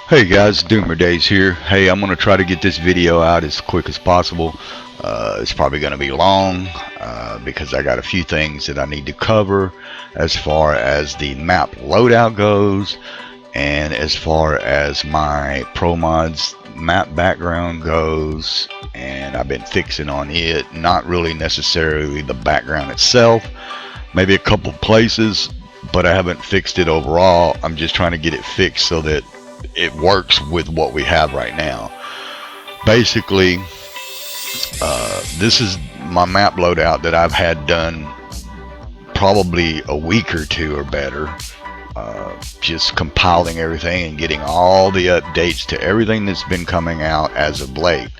Hey guys, dOOmERdaZE here. Hey, I'm gonna try to get this video out as quick as possible. It's probably gonna be long because I got a few things that I need to cover as far as the map loadout goes, and as far as my Promods map background goes. And I've been fixing on it, not really necessarily the background itself, maybe a couple places, but I haven't fixed it overall. I'm just trying to get it fixed so that it works with what we have right now. Basically, this is my map loadout that I've had done probably a week or two or better. Just compiling everything and getting all the updates to everything that's been coming out as of late.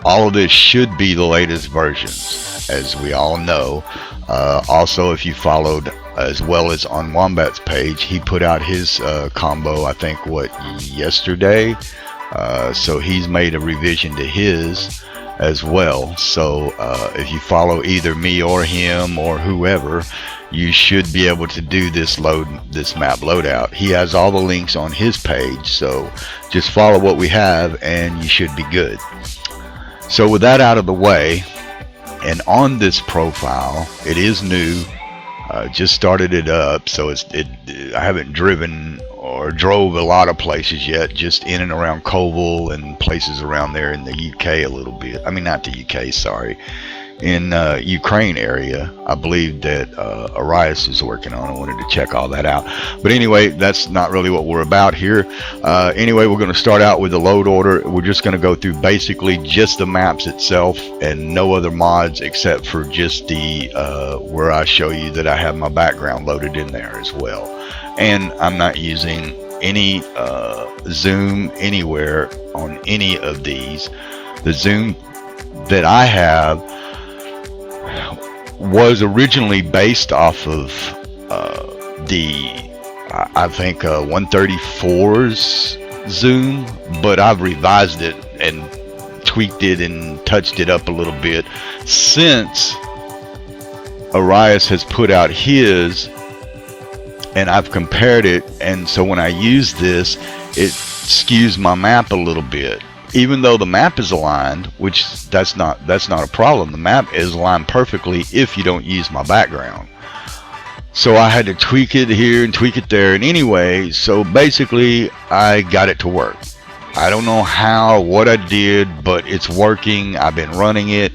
All of this should be the latest versions, as we all know. Also, if you followed as well as on Wombat's page, he put out his combo, I think, yesterday. So he's made a revision to his as well. So if you follow either me or him or whoever, you should be able to do this map loadout. He has all the links on his page, so just follow what we have and you should be good. So with that out of the way, and on this profile, it is new. Just started it up, so I haven't driven or drove a lot of places yet, just in and around Koval and places around there in the UK a little bit. I mean, not the UK, sorry. In Ukraine area, I believe that Arias is working on. I wanted to check all that out. But anyway, that's not really what we're about here. Anyway, we're going to start out with the load order. We're just going to go through basically just the maps itself and no other mods except for just the where I show you that I have my background loaded in there as well. And I'm not using any zoom anywhere on any of these. The zoom that I have was originally based off of I think 134's zoom, but I've revised it and tweaked it and touched it up a little bit since Arias has put out his, and I've compared it, and so when I use this, it skews my map a little bit. Even though the map is aligned, which that's not a problem. The map is aligned perfectly if you don't use my background. So I had to tweak it here and tweak it there, and anyway, so basically I got it to work. I don't know how, what I did, but it's working. I've been running it.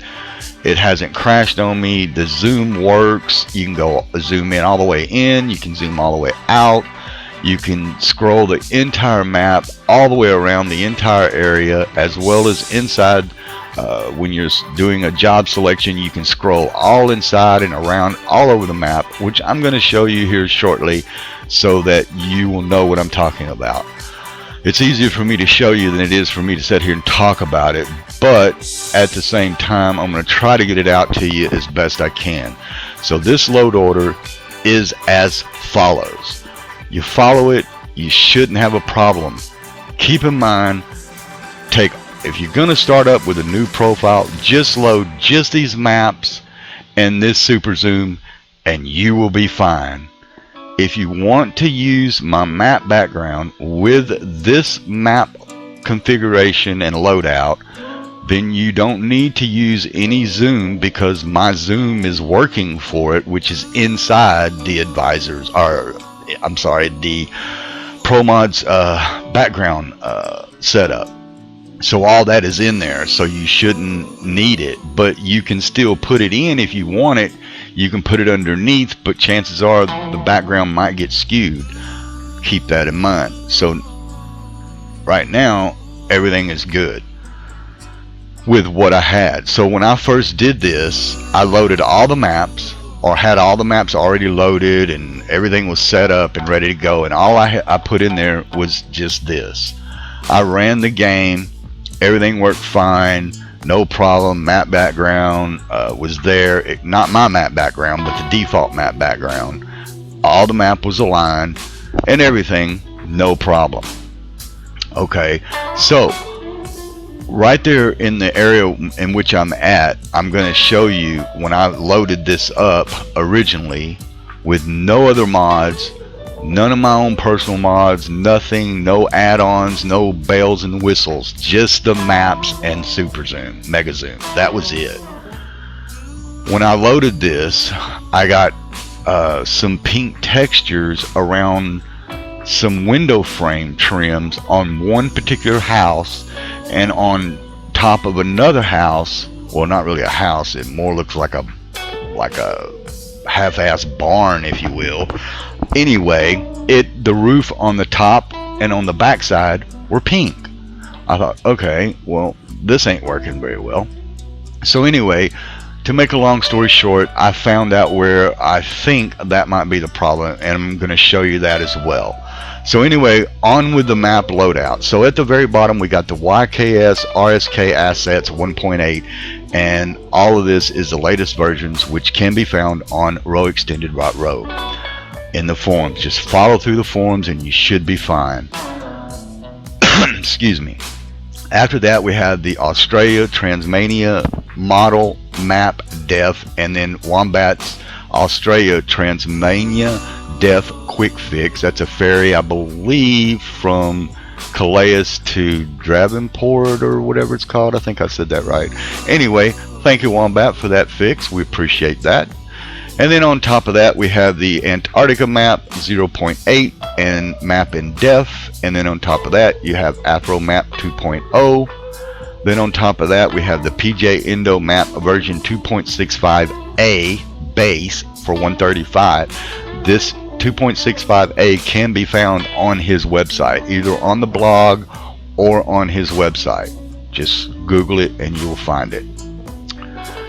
It hasn't crashed on me. The zoom works. You can go zoom in all the way in. You can zoom all the way out. You can scroll the entire map all the way around the entire area, as well as inside. When you're doing a job selection, you can scroll all inside and around all over the map, which I'm going to show you here shortly so that you will know what I'm talking about. It's easier for me to show you than it is for me to sit here and talk about it, but at the same time, I'm going to try to get it out to you as best I can. So this load order is as follows. You follow it, you shouldn't have a problem. Keep in mind, if you're going to start up with a new profile, just load just these maps and this super zoom and you will be fine. If you want to use my map background with this map configuration and loadout, then you don't need to use any zoom because my zoom is working for it, which is inside the advisors, or I'm sorry, the Promods background setup. So all that is in there, so you shouldn't need it, but you can still put it in if you want it. You can put it underneath, but chances are the background might get skewed. Keep that in mind. So right now everything is good with what I had. So when I first did this, I loaded all the maps, or had all the maps already loaded and everything was set up and ready to go, and all I put in there was just this. I ran the game, everything worked fine, no problem. Map background was there, not my map background, but the default map background. All the map was aligned and everything, no problem. Okay, so right there in the area in which I'm at, I'm going to show you when I loaded this up originally with no other mods, None of my own personal mods, nothing, no add-ons, no bells and whistles, just the maps and super zoom, mega zoom. That was it. When I loaded this, I got some pink textures around some window frame trims on one particular house, and on top of another house, well, not really a house, it more looks like a half-ass barn, if you will. Anyway, the roof on the top and on the backside were pink. I thought, okay, well, this ain't working very well. So anyway, to make a long story short, I found out where I think that might be the problem, and I'm going to show you that as well. So anyway, on with the map loadout. So at the very bottom, we got the YKS RSK assets 1.8, and all of this is the latest versions, which can be found on rowextended.ro in the forums. Just follow through the forums and you should be fine. Excuse me. After that, we have the Australia Transmania model map def, and then Wombat's Australia Transmania def quick fix. That's a ferry, I believe, from Calais to Davenport or whatever it's called. I think I said that right. Anyway, thank you, Wombat, for that fix. We appreciate that. And then on top of that, we have the Antarctica map 0.8 and map in def. And then on top of that, you have Afro map 2.0. Then on top of that, we have the PJ Indo map version 2.65A base for 135. This 2.65A can be found on his website, either on the blog or on his website. Just Google it and you will find it.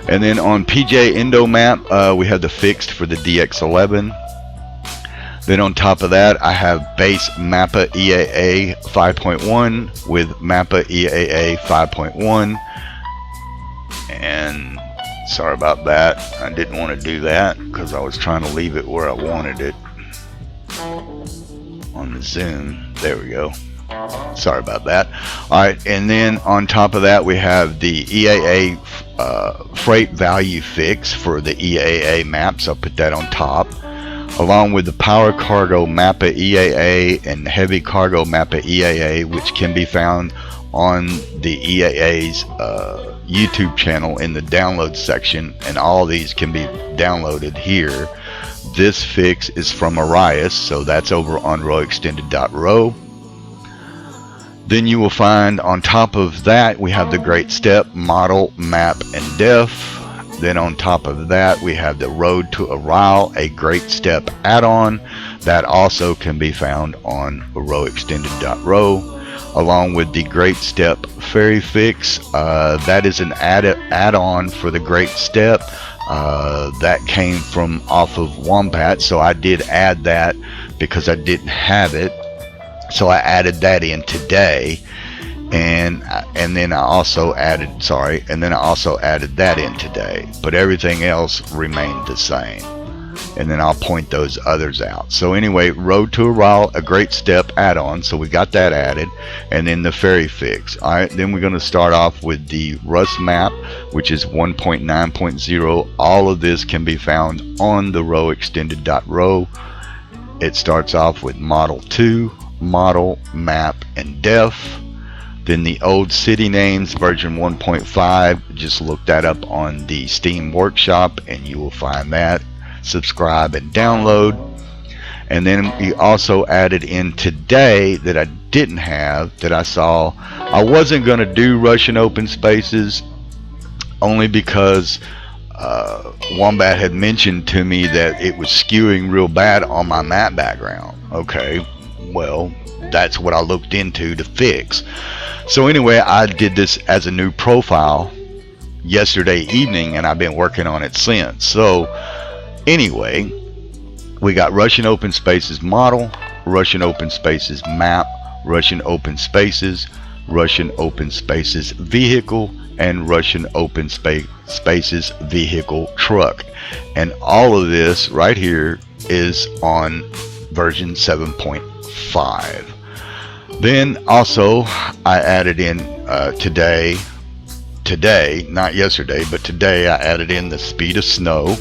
And then on PJ Indo map, we have the fixed for the DX11. Then on top of that, I have base Mappa EAA 5.1 with Mappa EAA 5.1. And sorry about that. I didn't want to do that because I was trying to leave it where I wanted it on the zoom. There we go. Sorry about that. Alright, and then on top of that, we have the EAA freight value fix for the EAA maps. I'll put that on top, along with the power cargo Mappa EAA and heavy cargo Mappa EAA, which can be found on the EAA's YouTube channel in the download section, and all these can be downloaded here. This fix is from Arias, so that's over on rowextended.ro. Then you will find on top of that, we have the Great Step model map and def. Then on top of that, we have the Road to Aral, a Great Step add-on that also can be found on rowextended.ro, along with the Great Step ferry fix. That is an add-on for the Great Step that came from off of Wombat, so I did add that because I didn't have it. So I added that in today, and then I also added that in today, but everything else remained the same. And then I'll point those others out. So anyway, Road to Aral, a Great Step add-on, so we got that added, and then the ferry fix. Alright, then we're going to start off with the Rust map, which is 1.9.0. All of this can be found on the rowextended.ro. It starts off with Model 2, model, map, and def. Then the old city names version 1.5, just look that up on the Steam Workshop and you will find that. Subscribe and download. And then we also added in today that I didn't have, that I saw. I wasn't going to do Russian open spaces only because Wombat had mentioned to me that it was skewing real bad on my map background. Okay, well, that's what I looked into to fix. So anyway, I did this as a new profile yesterday evening, and I've been working on it since. So anyway, we got Russian open spaces model, Russian open spaces map, Russian open spaces, Russian open spaces vehicle, and Russian open spaces vehicle truck. And all of this right here is on version 7.5. Then also I added in today, not yesterday, but today I added in the speed of snow.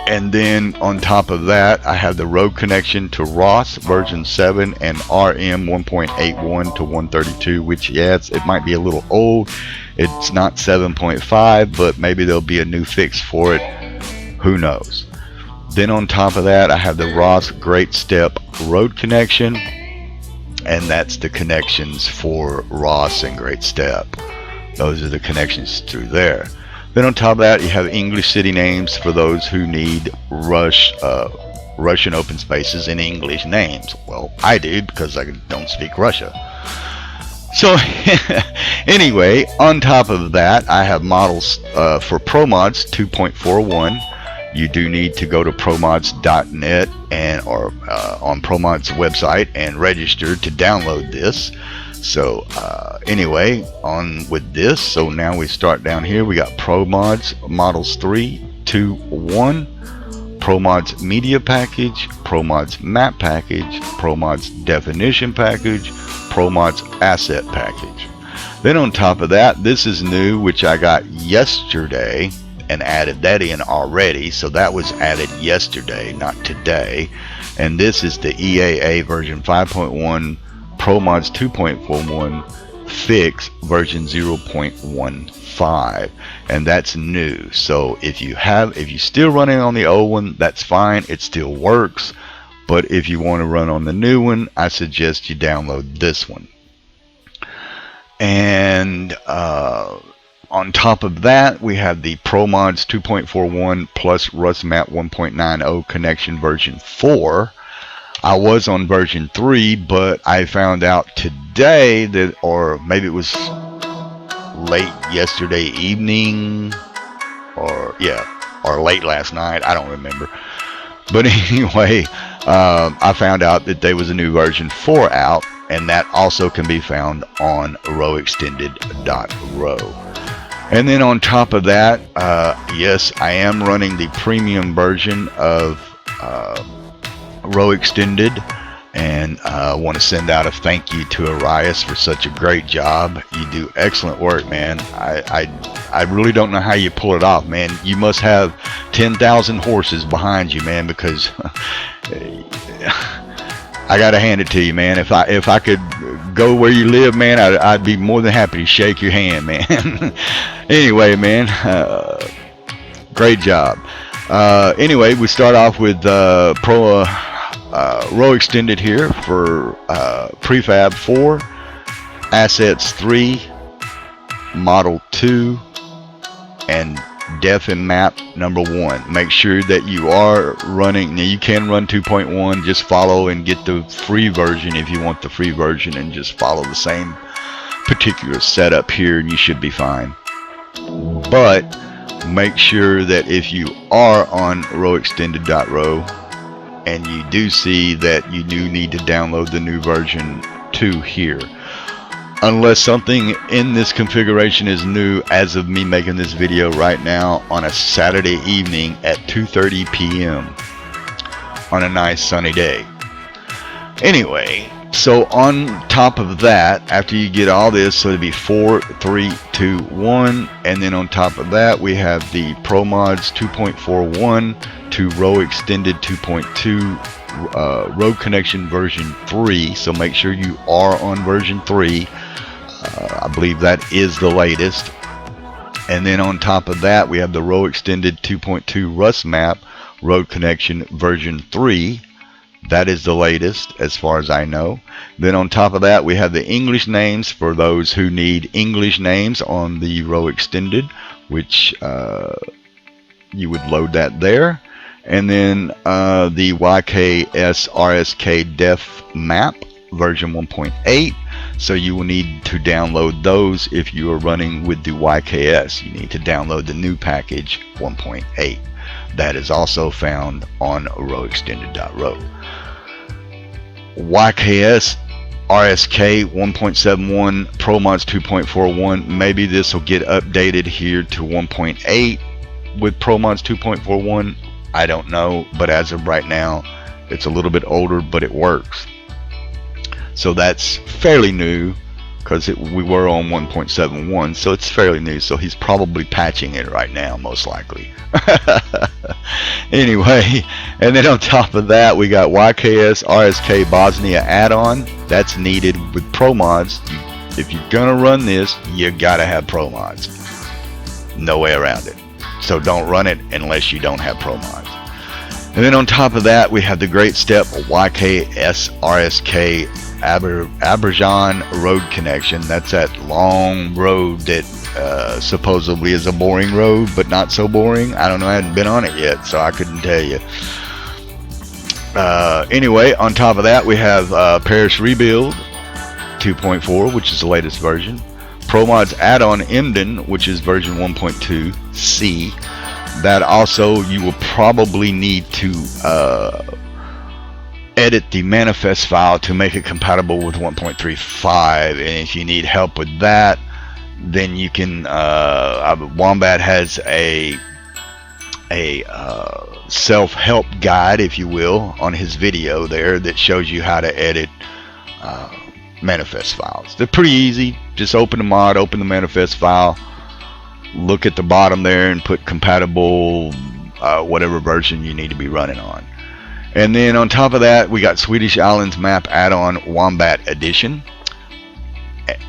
And then on top of that, I have the road connection to ROS version 7 and RM 1.81 to 132, which, yes, it might be a little old. It's not 7.5, but maybe there'll be a new fix for it. Who knows? Then on top of that, I have the ROS Great Step road connection, and that's the connections for ROS and Great Step. Those are the connections through there. Then on top of that, you have English city names for those who need Russian open spaces in English names. Well, I do, because I don't speak Russia. So anyway, on top of that, I have models for Promods 2.41. You do need to go to promods.net or on Promods website and register to download this. So anyway, on with this. So now we start down here. We got Promods models 3, 2, 1, Promods media package, Promods map package, Promods definition package, Promods asset package. Then on top of that, this is new, which I got yesterday and added that in already. So that was added yesterday, not today. And this is the EAA version 5.1 Promods 2.41 fix version 0.15, and that's new. So if you're still running on the old one, that's fine, it still works. But if you want to run on the new one, I suggest you download this one. And on top of that, we have the Promods 2.41 plus RusMap 1.90 connection version 4. I was on version 3, but I found out today that, or maybe it was late yesterday evening, or late last night, I don't remember. But anyway, I found out that there was a new version 4 out, and that also can be found on rowextended.ro. And then on top of that, yes, I am running the premium version of Row Extended, and I want to send out a thank you to Arias for such a great job. You do excellent work, man. I really don't know how you pull it off, man. You must have 10,000 horses behind you, man, because I gotta hand it to you, man. If I could go where you live, man, I'd be more than happy to shake your hand, man. Anyway, man, great job. Anyway, we start off with Row Extended here for Prefab 4, Assets 3, Model 2, and Def and Map number 1. Make sure that you are running. Now you can run 2.1, just follow and get the free version if you want the free version, and just follow the same particular setup here and you should be fine. But make sure that if you are on rowextended.ro and you do see that you do need to download the new version 2 here, unless something in this configuration is new as of me making this video right now on a Saturday evening at 2:30 p.m. on a nice sunny day. Anyway, so on top of that, after you get all this, so it'll be 4, 3, 2, 1, and then on top of that we have the Promods 2.41 to Row Extended 2.2 Road Connection version 3. So make sure you are on version 3. I believe that is the latest. And then on top of that, we have the Row Extended 2.2 RusMap Road Connection version 3. That is the latest as far as I know. Then on top of that, we have the English names for those who need English names on the Row Extended, which you would load that there. And then the YKS RSK Def Map version 1.8. So you will need to download those if you are running with the YKS. You need to download the new package 1.8. That is also found on rowextended.ro. YKS RSK 1.71 Promods 2.41. Maybe this will get updated here to 1.8 with Promods 2.41. I don't know, but as of right now, it's a little bit older, but it works. So that's fairly new. because we were on 1.71, so it's fairly new. So he's probably patching it right now, most likely. Anyway, and then on top of that, we got YKS RSK Bosnia add-on. That's needed with Promods. If you're gonna run this, you gotta have Promods. No way around it. So don't run it unless you don't have Promods. And then on top of that, we have the great step YKS RSK Aberjan road connection. That's that long road that supposedly is a boring road, but not so boring. I don't know, I hadn't been on it yet, so I couldn't tell you. Anyway, on top of that, we have Parish Rebuild 2.4, which is the latest version. Promods add-on Emden, which is version 1.2C. That also you will probably need to edit the manifest file to make it compatible with 1.35, and if you need help with that, then you can Wombat has a self-help guide, if you will, on his video there that shows you how to edit manifest files. They're pretty easy. Just open the mod, open the manifest file, look at the bottom there and put compatible whatever version you need to be running on. And then on top of that, we got Swedish Islands Map add-on Wombat Edition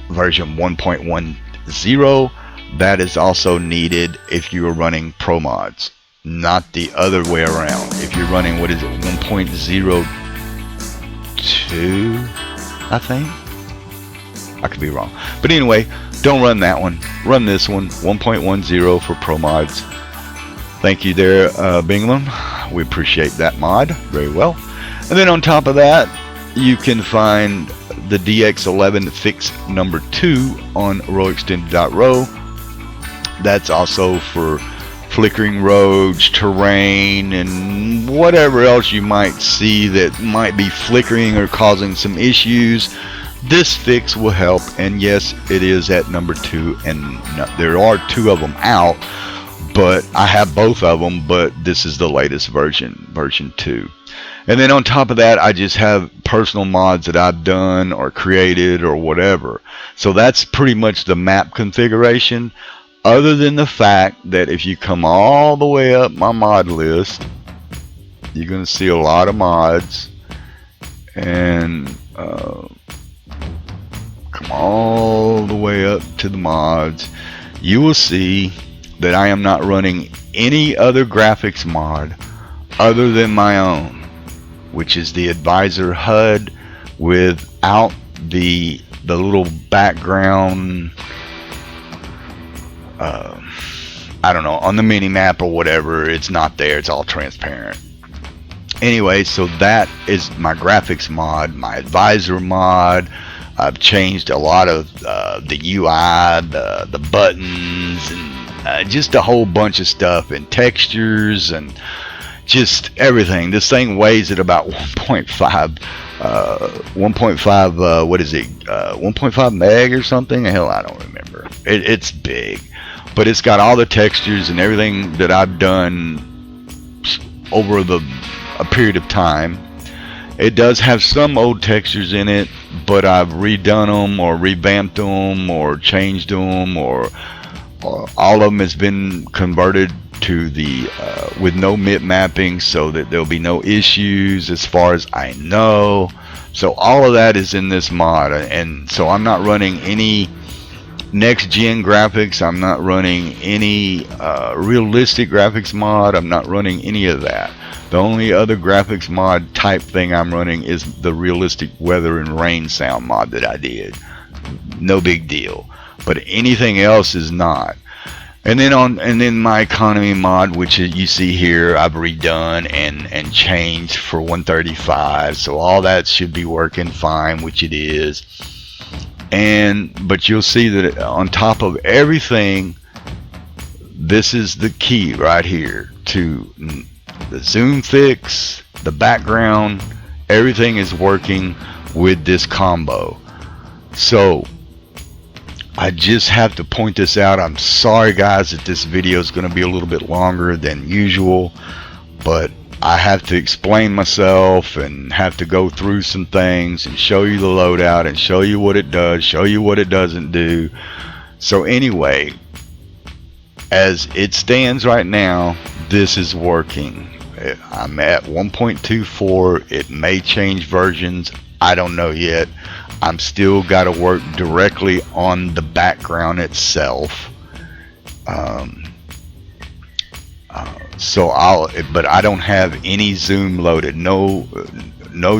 version 1.10. That is also needed if you are running Promods, not the other way around. If you're running, what is it, 1.02, I think? I could be wrong, but anyway, don't run that one. Run this one, 1.10 for Promods. Thank you there, Bingham. We appreciate that mod very well. And then on top of that, you can find the DX11 fix number 2 on rowextended.ro. That's also for flickering roads, terrain, and whatever else you might see that might be flickering or causing some issues. This fix will help, and yes, it is at number 2, and there are 2 of them out, but I have both of them, but this is the latest version, version 2. And then on top of that, I just have personal mods that I've done or created or whatever. So that's pretty much the map configuration, other than the fact that if you come all the way up my mod list, you're going to see a lot of mods, and come all the way up to the mods, you will see that I am not running any other graphics mod other than my own, which is the Advisor HUD without the little background, I don't know, on the mini map or whatever. It's not there, it's all transparent. Anyway, so that is my graphics mod, my Advisor mod. I've changed a lot of the UI, the buttons, and just a whole bunch of stuff, and textures, and just everything. This thing weighs at about 1.5 what is it, 1.5 meg or something. Hell, I don't remember. It's big, but it's got all the textures and everything that I've done over a period of time. It does have some old textures in it, but I've redone them or revamped them or changed them, or all of them has been converted to the with no mip mapping, so that there'll be no issues as far as I know. So all of that is in this mod, and so I'm not running any next gen graphics, I'm not running any realistic graphics mod, I'm not running any of that. The only other graphics mod type thing I'm running is the realistic weather and rain sound mod that I did. No big deal, but anything else is not. And then my economy mod, which you see here, I've redone and changed for 135, so all that should be working fine, which it is. But you'll see that on top of everything, this is the key right here to the zoom fix, the background, everything is working with this combo. So I just have to point this out. I'm sorry guys that this video is going to be a little bit longer than usual, but I have to explain myself and have to go through some things and show you the loadout and show you what it does, show you what it doesn't do. So anyway, as it stands right now, this is working. I'm at 1.24. It may change versions. I don't know yet. I'm still got to work directly on the background itself. But I don't have any zoom loaded. No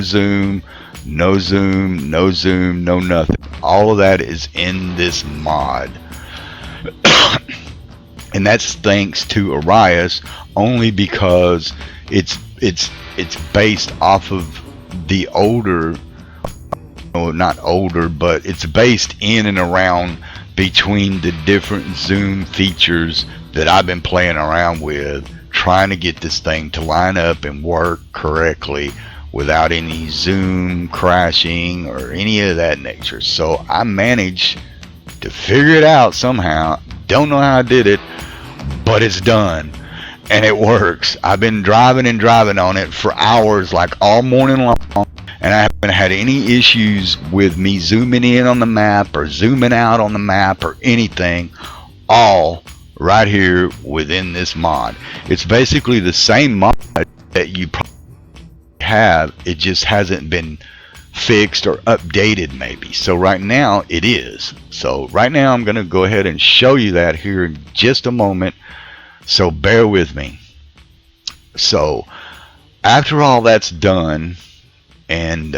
zoom, no zoom, no zoom, no nothing. All of that is in this mod. And that's thanks to Arias, only because it's based off of the older, well, not older, but it's based in and around between the different zoom features that I've been playing around with, trying to get this thing to line up and work correctly without any zoom crashing or any of that nature. So I managed to figure it out somehow. Don't know how I did it, but it's done and it works. I've been driving on it for hours, like all morning long, and I haven't had any issues with me zooming in on the map or zooming out on the map or anything, all right here within this mod. It's basically the same mod that you probably have, it just hasn't been fixed or updated maybe. So right now it is. So right now I'm going to go ahead and show you that here in just a moment, so bear with me. So after all that's done, and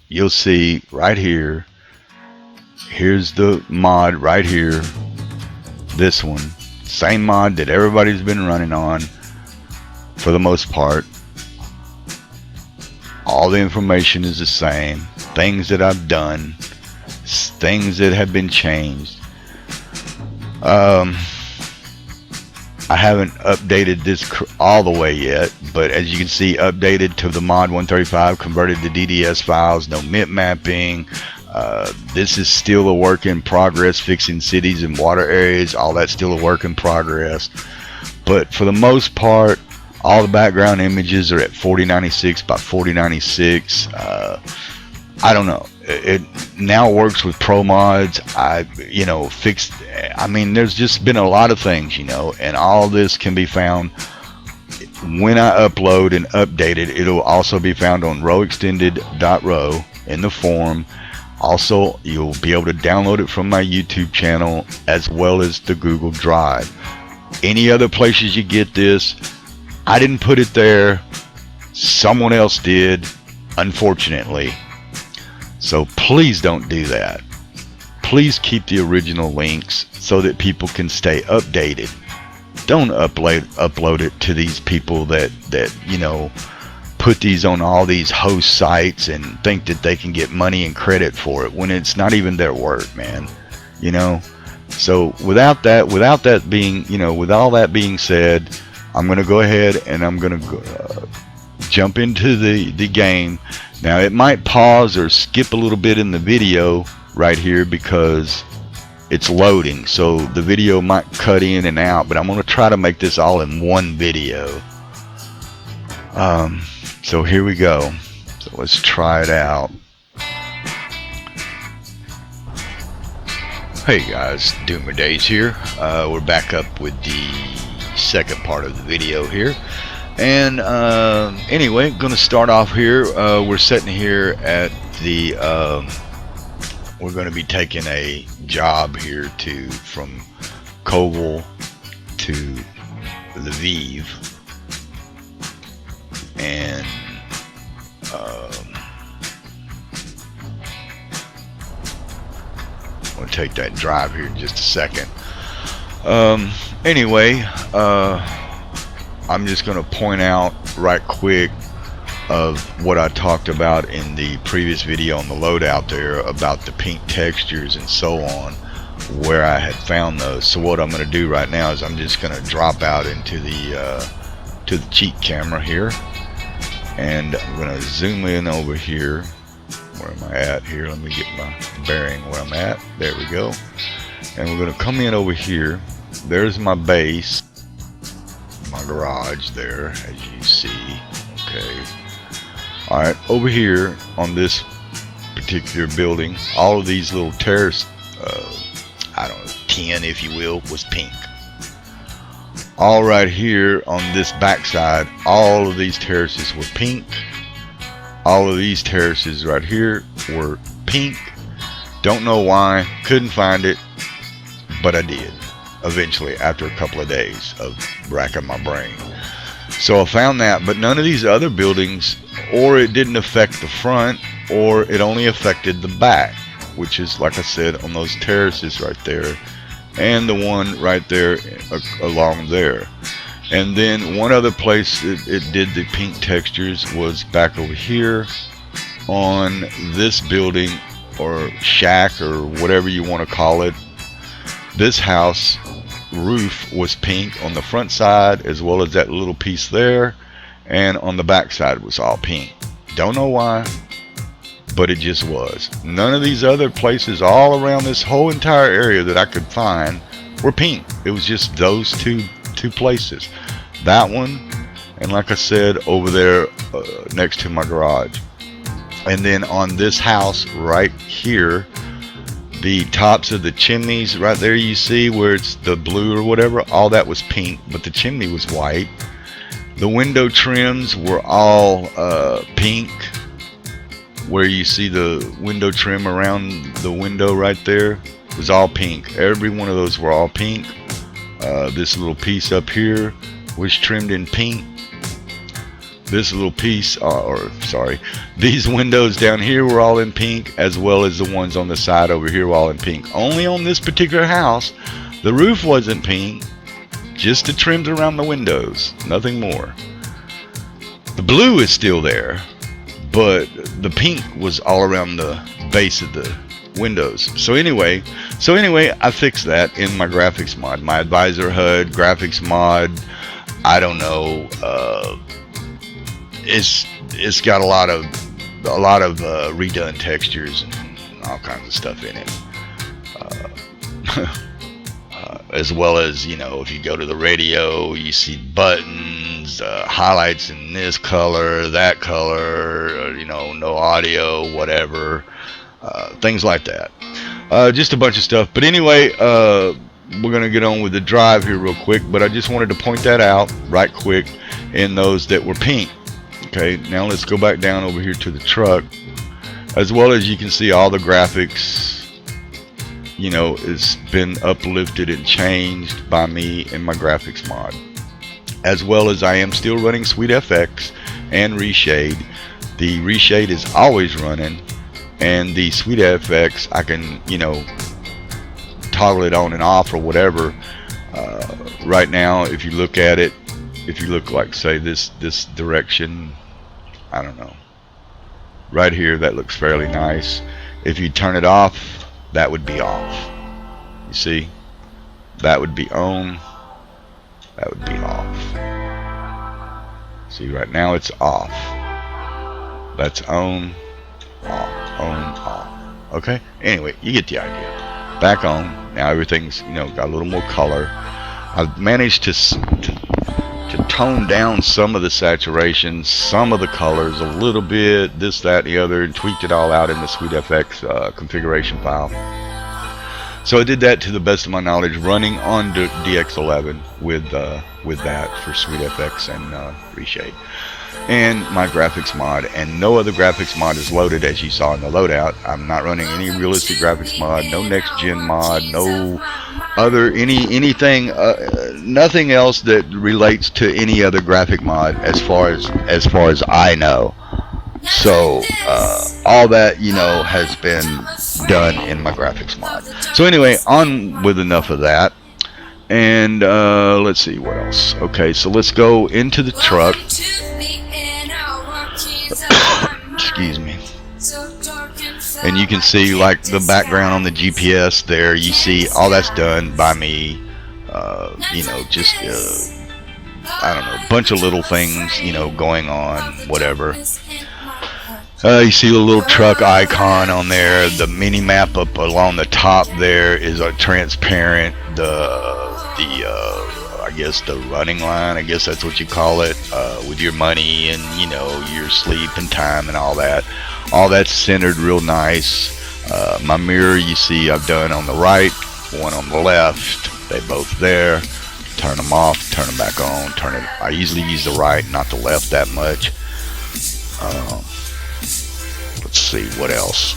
you'll see right here, here's the mod right here, this one, same mod that everybody's been running on for the most part. All the information is the same, things that I've done, things that have been changed. I haven't updated this all the way yet, but as you can see, updated to the mod 135, converted to DDS files, no mint mapping. This is still a work in progress, fixing cities and water areas, all that's still a work in progress. But for the most part, all the background images are at 4096 by 4096. I don't know. It now works with Promods. I fixed. I mean, there's just been a lot of things, and all this can be found when I upload and update it. It'll also be found on rowextended.row in the forum. Also, you'll be able to download it from my YouTube channel as well as the Google Drive. Any other places you get this, I didn't put it there. Someone else did, unfortunately. So please don't do that. Please keep the original links so that people can stay updated. Don't upload it to these people that put these on all these host sites and think that they can get money and credit for it when it's not even their work, man. So with all that being said, I'm gonna go ahead and I'm gonna jump into the game. Now it might pause or skip a little bit in the video right here because it's loading, so the video might cut in and out, but I'm gonna try to make this all in one video. So here we go. So let's try it out. Hey guys, dOOmERdaZE here. We're back up with the second part of the video here. And anyway, gonna start off here. We're sitting here at the we're going to be taking a job here from Koval to Lviv, and I'm going to take that drive here in just a second. Anyway, I'm just going to point out right quick of what I talked about in the previous video on the loadout there about the pink textures and so on, where I had found those. So what I'm going to do right now is I'm just going to drop out into the to the cheat camera here, and I'm going to zoom in over here. Where am I at here? Let me get my bearing where I'm at. There we go. And we're going to come in over here. There's my base, my my garage there, as you see. Okay. Alright, over here on this particular building, all of these little terrace, I don't know, 10 if you will, was pink. All right here on this backside, all of these terraces were pink. All of these terraces right here were pink. Don't know why, couldn't find it, but I did eventually after a couple of days of racking my brain. So I found that, but none of these other buildings, or it didn't affect the front, or it only affected the back, which is, like I said, on those terraces right there, and the one right there along there. And then one other place it did the pink textures was back over here on this building, or shack, or whatever you want to call it. This house roof was pink on the front side, as well as that little piece there, and on the back side was all pink. Don't know why, but it just was. None of these other places all around this whole entire area that I could find were pink. It was just those two places, that one, and like I said, over there next to my garage. And then on this house right here, the tops of the chimneys right there, you see where it's the blue or whatever, all that was pink, but the chimney was white. The window trims were all pink, where you see the window trim around the window right there was all pink. Every one of those were all pink. This little piece up here was trimmed in pink. This little piece, these windows down here were all in pink, as well as the ones on the side over here were all in pink. Only on this particular house, the roof wasn't pink, just the trims around the windows, nothing more. The blue is still there, but the pink was all around the base of the windows. So anyway, I fixed that in my graphics mod, my Advisor HUD graphics mod. I don't know. It's got a lot of redone textures and all kinds of stuff in it, as well as, you know, if you go to the radio, you see buttons, highlights in this color, that color, you know, no audio, whatever, things like that. Just a bunch of stuff. But anyway, we're gonna get on with the drive here real quick, but I just wanted to point that out right quick in those that were pink. Okay, now let's go back down over here to the truck. As well as you can see, all the graphics, you know, it's been uplifted and changed by me in my graphics mod. As well as I am still running SweetFX and Reshade. The Reshade is always running, and the SweetFX, I can, you know, toggle it on and off or whatever. Right now, if you look at it, if you look like, say, this direction, I don't know, right here, that looks fairly nice. If you turn it off, that would be off. You see, that would be on, that would be off. See, right now it's off. That's on, off. Okay, anyway, you get the idea. Back on. Now everything's, you know, got a little more color. I've managed to tone down some of the saturation, some of the colors a little bit, this, that, and the other, and tweaked it all out in the SweetFX configuration file. So I did that to the best of my knowledge, running on DX11 with that for SweetFX and Reshade, and my graphics mod. And no other graphics mod is loaded, as you saw in the loadout. I'm not running any realistic graphics mod, no next gen mod, no other anything, nothing else that relates to any other graphic mod as far as I know. So all that, you know, has been done in my graphics mod. So anyway, on with enough of that, and let's see what else. Okay, so let's go into the truck. Excuse me. And you can see, like, the background on the GPS there, you see all that's done by me. You know, just I don't know, a bunch of little things, you know, going on, whatever. You see the little truck icon on there. The mini map up along the top there is a transparent. I guess the running line, I guess that's what you call it, with your money and, you know, your sleep and time and all that. All that's centered real nice. My mirror, you see I've done on the right, one on the left. They both there. Turn them off, turn them back on, turn it. I usually use the right, not the left that much. Let's see what else.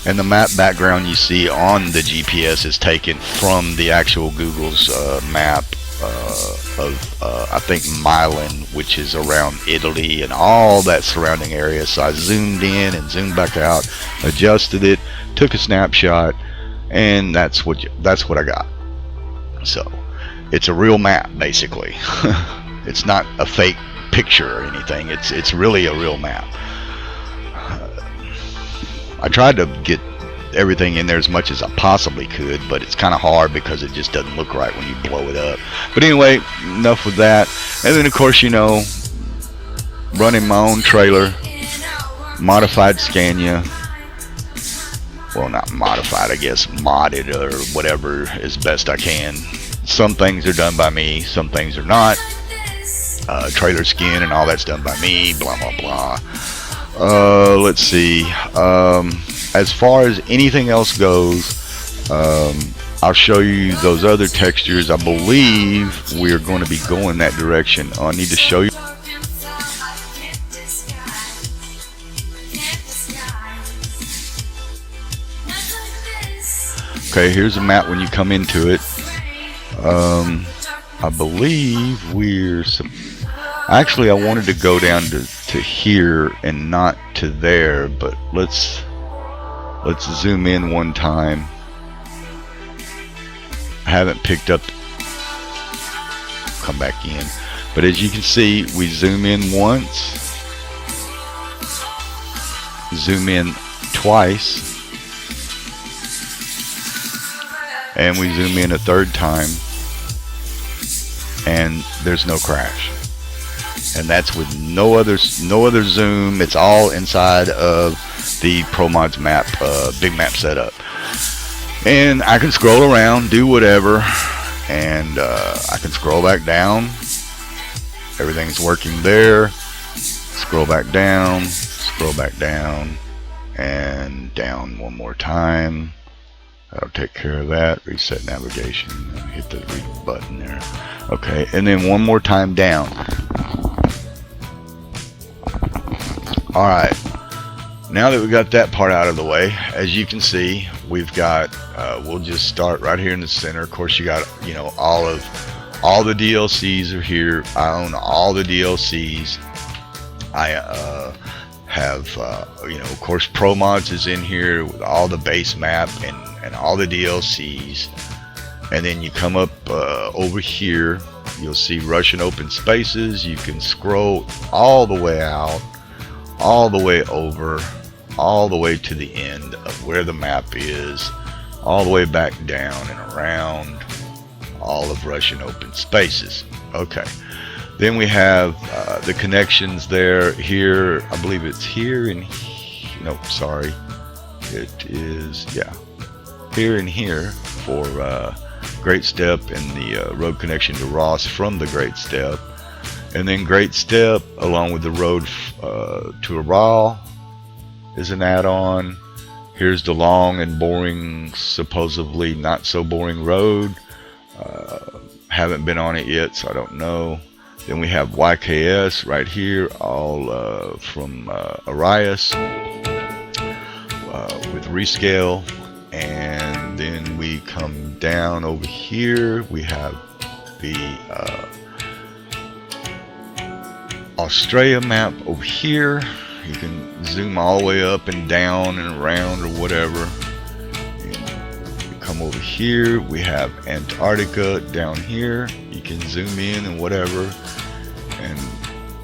And the map background you see on the GPS is taken from the actual Google's map of I think Milan, which is around Italy and all that surrounding area. So I zoomed in and zoomed back out, adjusted it, took a snapshot, and that's what I got. So it's a real map basically. It's not a fake picture or anything. It's really a real map. I tried to get everything in there as much as I possibly could, but it's kind of hard because it just doesn't look right when you blow it up. But anyway, enough with that. And then of course, you know, running my own trailer, modified Scania. Well, not modified, I guess, modded or whatever as best I can. Some things are done by me, some things are not. Trailer skin and all that's done by me, blah blah blah. Let's see. As far as anything else goes, I'll show you those other textures. I believe we're going to be going that direction. I need to show you. Okay, here's a map when you come into it. I believe we're actually I wanted to go down to here and not to there, but let's zoom in one time. I haven't picked up, come back in, but as you can see, we zoom in once, zoom in twice, and we zoom in a third time, and there's no crash. And that's with no other zoom. It's all inside of the Promods map, big map setup. And I can scroll around, do whatever, and I can scroll back down. Everything's working there. Scroll back down, and down one more time. That'll take care of that. Reset navigation. Hit the read button there. Okay, and then one more time down. Alright, now that we got that part out of the way, as you can see, we've got, we'll just start right here in the center. Of course, you got, you know, all the DLCs are here. I own all the DLCs. I have, you know, of course, Promods is in here with all the base map and all the DLCs. And then you come up over here, you'll see Russian open spaces. You can scroll all the way out, all the way over, all the way to the end of where the map is, all the way back down and around all of Russian open spaces. Okay, then we have the connections there. Here, I believe it's here and nope, sorry, it is, yeah, here and here for Great Step and the road connection to Ross from the Great Step. And then Great Step along with the road to Aral is an add-on. Here's the long and boring, supposedly not so boring road. Haven't been on it yet, so I don't know. Then we have YKS right here, all from Arias with rescale. And then we come down over here. We have the Australia map over here. You can zoom all the way up and down and around or whatever. You come over here, we have Antarctica down here. You can zoom in and whatever. And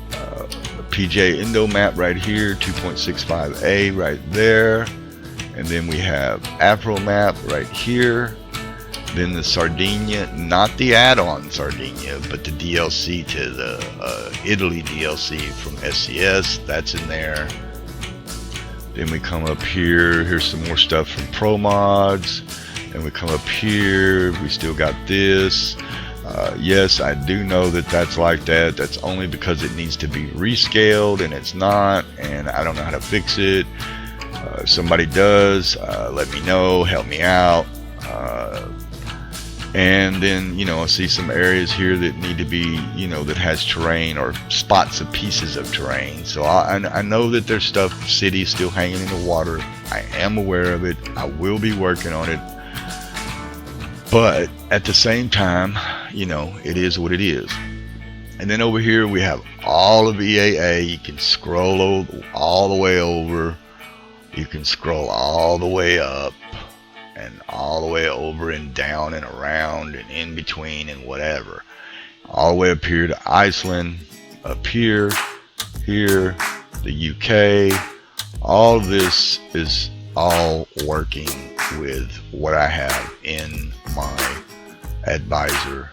the PJ Indo map right here, 2.65A right there. And then we have Afro map right here. Then the Sardinia, not the add-on Sardinia, but the DLC to the Italy DLC from SCS, that's in there. Then we come up here, here's some more stuff from Promods. Then we come up here, we still got this. Yes, I do know that that's like that. That's only because it needs to be rescaled, and it's not, and I don't know how to fix it. If somebody does, let me know, help me out. And then, you know, I see some areas here that need to be, you know, that has terrain or spots of pieces of terrain. So I know that there's stuff, cities still hanging in the water. I am aware of it. I will be working on it. But at the same time, you know, it is what it is. And then over here we have all of EAA. You can scroll all the way over. You can scroll all the way up and all the way over and down and around and in between and whatever. All the way up here to Iceland, up here, here, the UK. All of this is all working with what I have in my advisor.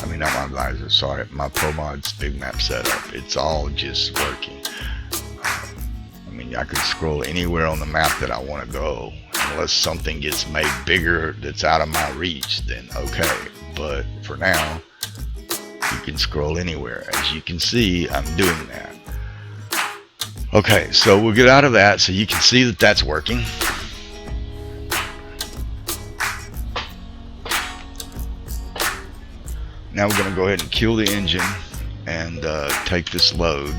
I mean, not my advisor, sorry, my Promods big map setup. It's all just working. I mean, I could scroll anywhere on the map that I want to go, unless something gets made bigger that's out of my reach, then okay. But for now, you can scroll anywhere. As you can see, I'm doing that. Okay, so we'll get out of that so you can see that that's working. Now we're going to go ahead and kill the engine and take this load.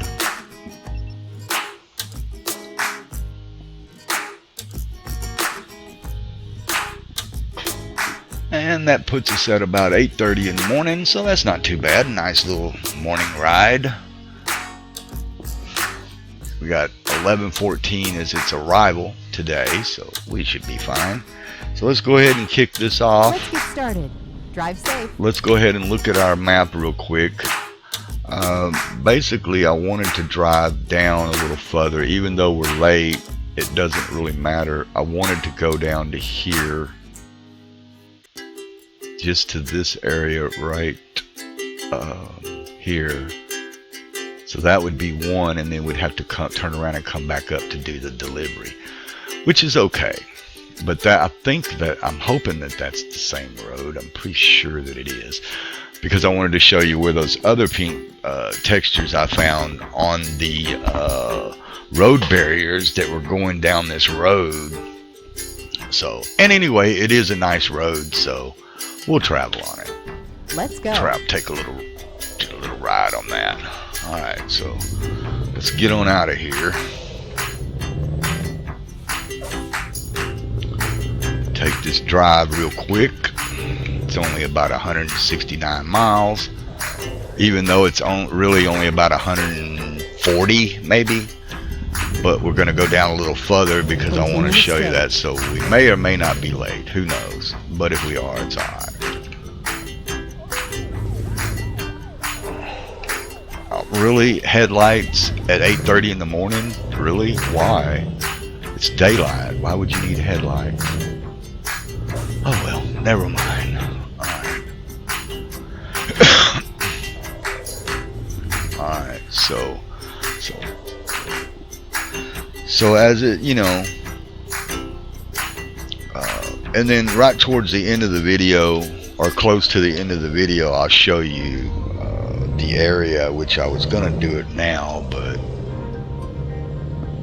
And that puts us at about 8:30 in the morning, so that's not too bad. Nice little morning ride. We got 11:14 as its arrival today, so we should be fine. So let's go ahead and kick this off. Let's get started. Drive safe. Let's go ahead and look at our map real quick. Basically, I wanted to drive down a little further. Even though we're late, it doesn't really matter. I wanted to go down to here, just to this area right here. So that would be one, and then we'd have to turn around and come back up to do the delivery, which is okay. But that, I think that, I'm hoping that that's the same road. I'm pretty sure that it is, because I wanted to show you where those other pink textures I found on the road barriers that were going down this road. So, and anyway, it is a nice road, so we'll travel on it. Let's go. Take a little ride on that. All right, so let's get on out of here. Take this drive real quick. It's only about 169 miles, even though it's really only about 140 maybe. But we're going to go down a little further because I want to show you that. So we may or may not be late. Who knows? But if we are, it's all right. Really? Headlights at 8:30 in the morning? Really? Why? It's daylight. Why would you need headlights? Oh well, never mind. Alright. Alright, so as it, you know, and then right towards the end of the video, or close to the end of the video, I'll show you the area, which I was gonna do it now, but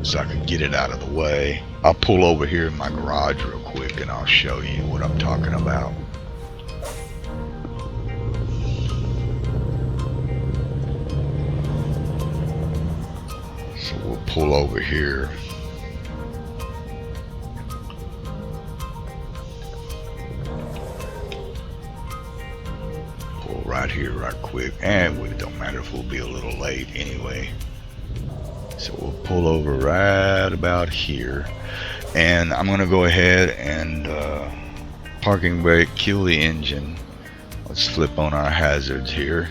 so I could get it out of the way. I'll pull over here in my garage real quick and I'll show you what I'm talking about. So we'll pull over here. Pull right here right quick, and it don't matter if we'll be a little late anyway. So we'll pull over right about here, and I'm gonna go ahead and parking brake, kill the engine. Let's flip on our hazards here,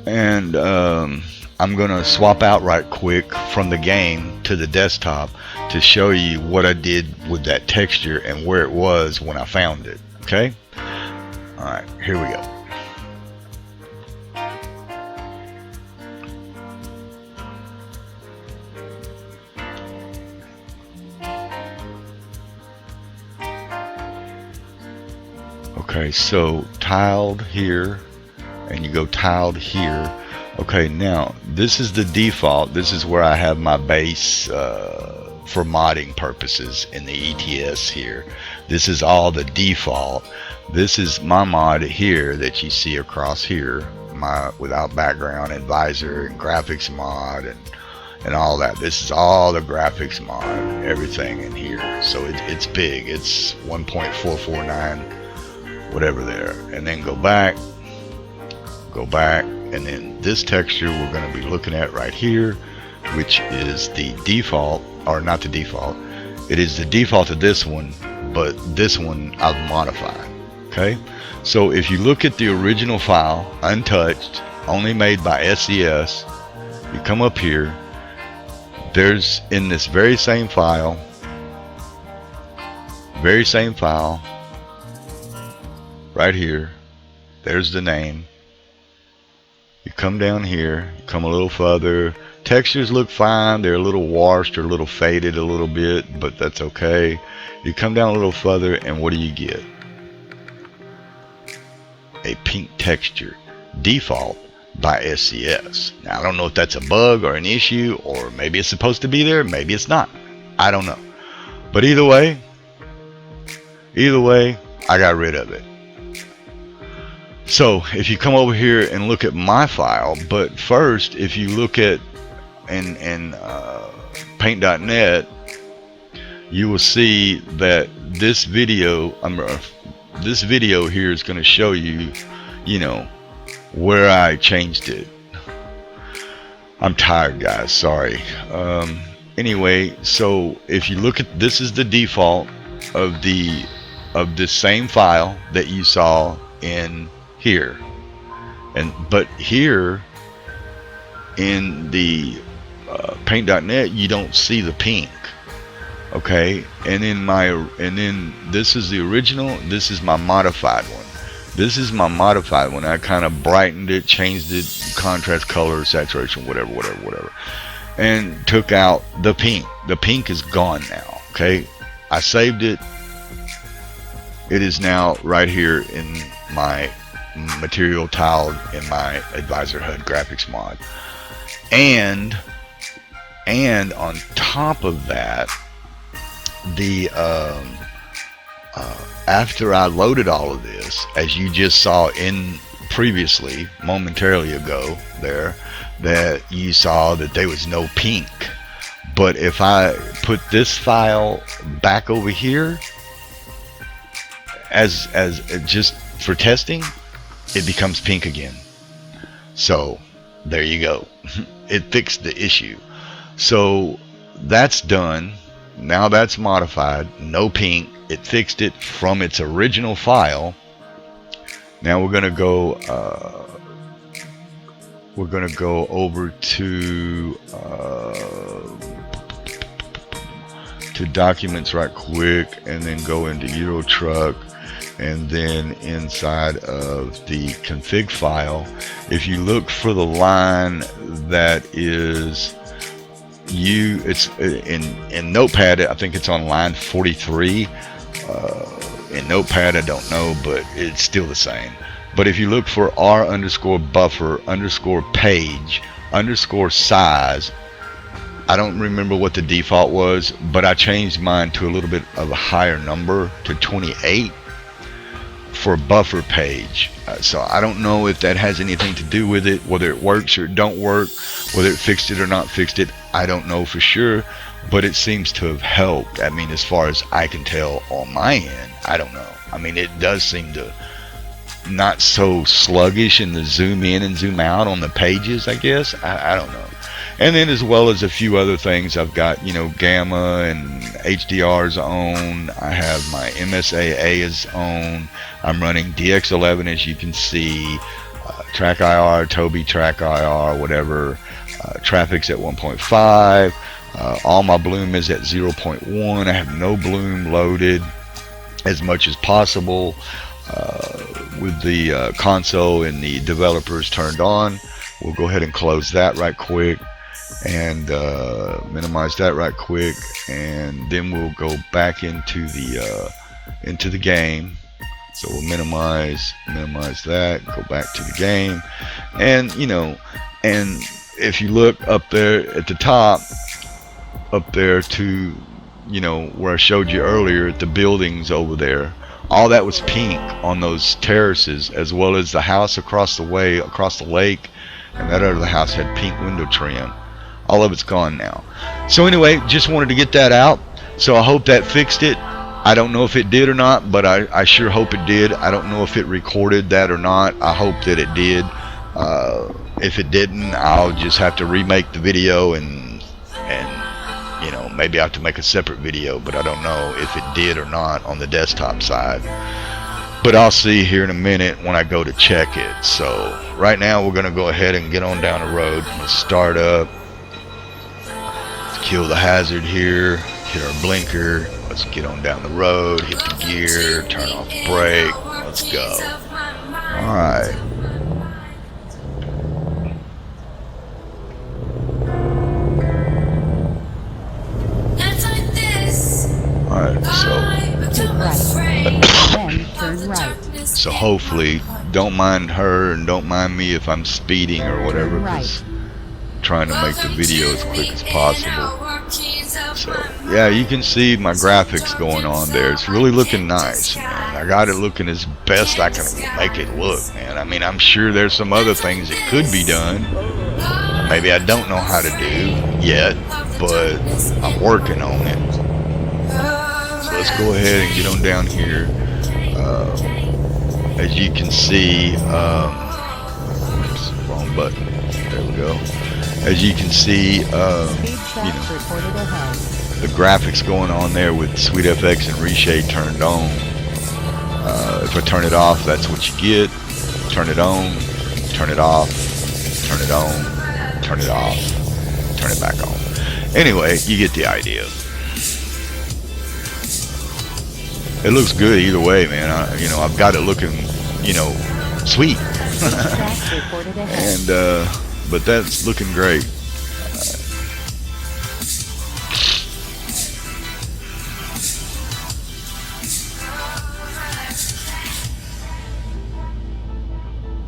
and I'm gonna swap out right quick from the game to the desktop to show you what I did with that texture and where it was when I found it. Okay, all right, here we go. Okay, so tiled here, and you go tiled here. Okay, now this is the default. This is where I have my base for modding purposes in the ETS here. This is all the default. This is my mod here that you see across here, my without background advisor and graphics mod and all that. This is all the graphics mod, everything in here. So it's big. It's 1.449 whatever there. And then go back, and then this texture we're going to be looking at right here, which is the default, or not the default. It is the default to this one, but this one I've modified. Okay, so if you look at the original file, untouched, only made by SES, you come up here, there's in this very same file, right here, there's the name. You come down here, you come a little further. Textures look fine. They're a little washed or a little faded a little bit, but that's okay. You come down a little further, and what do you get? A pink texture, default by SCS. Now, I don't know if that's a bug or an issue, or maybe it's supposed to be there, maybe it's not. I don't know. But either way, I got rid of it. So if you come over here and look at my file, but first, if you look at in paint.net, you will see that this video here is going to show you, where I changed it. I'm tired, guys, sorry. Anyway, so if you look at, this is the default of this same file that you saw in here, but here in the paint.net you don't see the pink. Okay, and then this is the original, this is my modified one. I kind of brightened it, changed it, contrast, color, saturation, whatever, and took out the pink. The pink is gone now. Okay, I saved it. It is now right here in my material tiled in my advisor HUD graphics mod, and on top of that, the after I loaded all of this, as you just saw in previously momentarily ago there, that you saw that there was no pink. But if I put this file back over here as just for testing, it becomes pink again. So there you go. It fixed the issue. So that's done. Now that's modified. No pink. It fixed it from its original file. Now we're gonna go over to documents right quick, and then go into Euro Truck, and then inside of the config file, if you look for the line that is it's in Notepad, I think it's on line 43. In Notepad I don't know, but it's still the same. But if you look for r_buffer_page_size, I don't remember what the default was, but I changed mine to a little bit of a higher number, to 28 for buffer page. So I don't know if that has anything to do with it, whether it works or it don't work, whether it fixed it or not fixed it. I don't know for sure, but it seems to have helped. I mean, as far as I can tell on my end, I don't know. I mean, it does seem to not so sluggish in the zoom in and zoom out on the pages, I guess. I don't know. And then, as well as a few other things, I've got, gamma and HDR's on. I have my MSAA is on. I'm running DX11, as you can see. Track IR, Toby Track IR, whatever. Traffic's at 1.5. All my bloom is at 0.1. I have no bloom loaded as much as possible. With the console and the developers turned on. We'll go ahead and close that right quick, and minimize that right quick, and then we'll go back into the game, So we'll minimize that, go back to the game, and you know, and if you look up there at the top, up there to, you know, where I showed you earlier at the buildings over there, all that was pink on those terraces, as well as the house across the way, across the lake, and that other house had pink window trim. All of it's gone now. So anyway, just wanted to get that out. So I hope that fixed it. I don't know if it did or not, but I sure hope it did. I don't know if it recorded that or not. I hope that it did. If it didn't, I'll just have to remake the video, and you know, maybe I have to make a separate video, but I don't know if it did or not on the desktop side. But I'll see here in a minute when I go to check it. So right now we're gonna go ahead and get on down the road. Let's start up. Let's kill the hazard here. Hit our blinker. Let's get on down the road. Hit the gear. Turn off the brake. Let's go. All right. Alright, so hopefully, don't mind her and don't mind me if I'm speeding or whatever, because I'm trying to make the video as quick as possible. So yeah, you can see my graphics going on there. It's really looking nice, man. I got it looking as best I can make it look, man. I mean, I'm sure there's some other things that could be done. Maybe I don't know how to do yet, but I'm working on it. So let's go ahead and get on down here. As you can see, oops, wrong button. There we go. As you can see, you know, the graphics going on there with SweetFX and Reshade turned on. If I turn it off, that's what you get. Turn it on, turn it off, turn it on, turn it off, turn it back on. Anyway, you get the idea. It looks good either way, man. You know, I've got it looking, you know, sweet. And but that's looking great.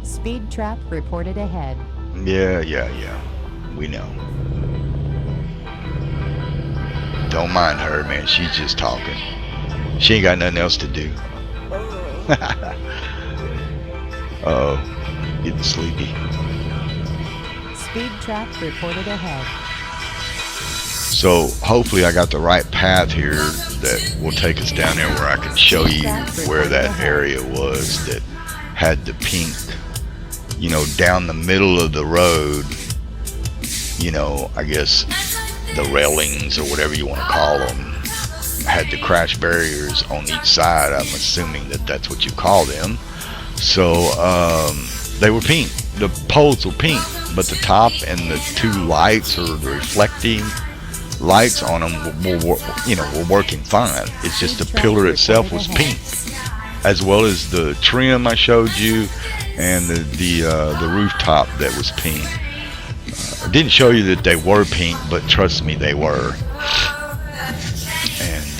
Speed trap reported ahead. Yeah. We know. Don't mind her, man. She's just talking. She ain't got nothing else to do. Uh-oh. Getting sleepy. Speed trap reported ahead. So hopefully I got the right path here that will take us down there where I can show you where that area was that had the pink, you know, down the middle of the road, you know, I guess the railings or whatever you want to call them, had the crash barriers on each side. I'm assuming that that's what you call them. So they were pink. The poles were pink, but the top and the two lights, or the reflecting lights on them, were working fine. It's just the pillar itself was pink, as well as the trim I showed you, and the rooftop that was pink. I didn't show you that they were pink, but trust me, they were. And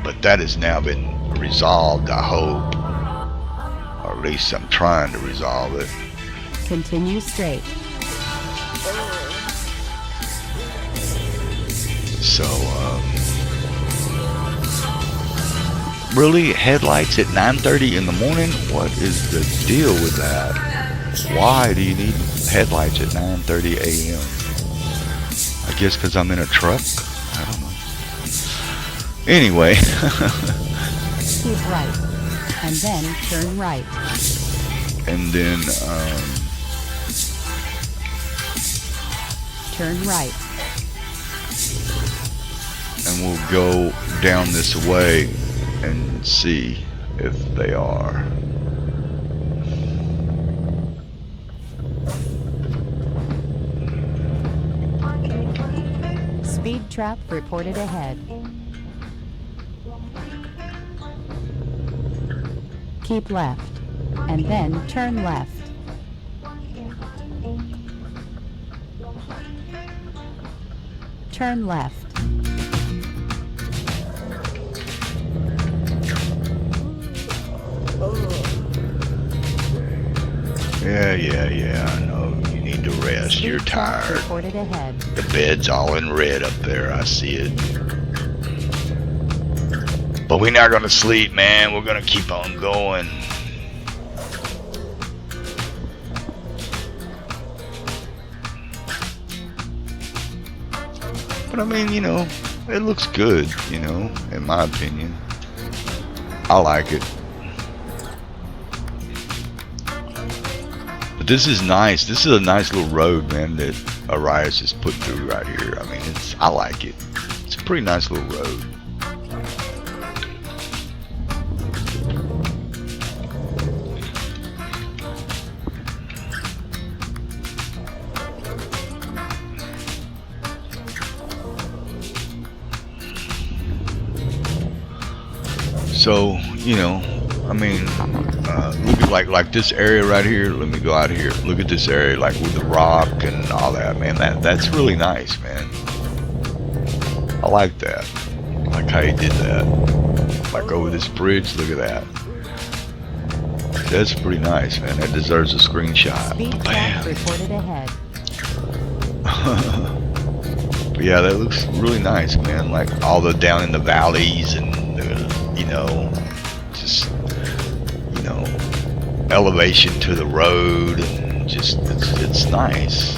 but that has now been resolved, I hope, or at least I'm trying to resolve it. Continue straight. So really, headlights at 9:30 in the morning? What is the deal with that? Why do you need headlights at 9:30 a.m.? I guess because I'm in a truck? I don't know. Anyway. Keep right, and then turn right. And then, turn right. And we'll go down this way and see if they are. Speed trap reported ahead. Keep left, and then turn left. Turn left. Yeah, I know. You need to rest. You're tired. Reported ahead. The bed's all in red up there. I see it. But we're not gonna sleep, man. We're gonna keep on going. But I mean, you know, it looks good, you know, in my opinion. I like it. But this is nice. This is a nice little road, man, that Arias has put through right here. I mean, I like it. It's a pretty nice little road. So, you know, I mean, look at like this area right here. Let me go out here. Look at this area, like with the rock and all that, man. That's really nice, man. I like that. I like how he did that. Like over this bridge, look at that. That's pretty nice, man. That deserves a screenshot. Bam. Reported ahead. But yeah, that looks really nice, man. Like all the down in the valleys and you know, just, you know, elevation to the road, and just it's nice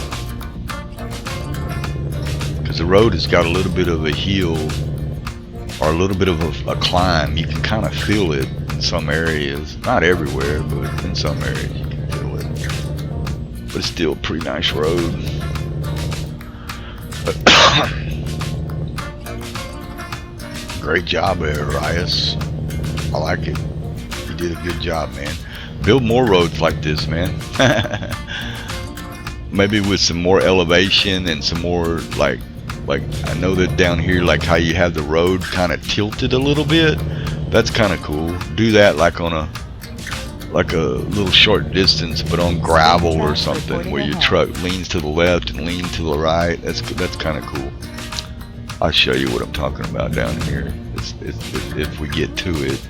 because the road has got a little bit of a hill or a little bit of a climb. You can kind of feel it in some areas, not everywhere, but in some areas you can feel it. But it's still a pretty nice road. Great job there, Arias. I like it. You did a good job, man. Build more roads like this, man. Maybe with some more elevation and some more like I know that down here, like how you have the road kind of tilted a little bit. That's kind of cool. Do that like on a little short distance, but on gravel or something, where your truck leans to the left and leans to the right. That's kind of cool. I'll show you what I'm talking about down here if we get to it.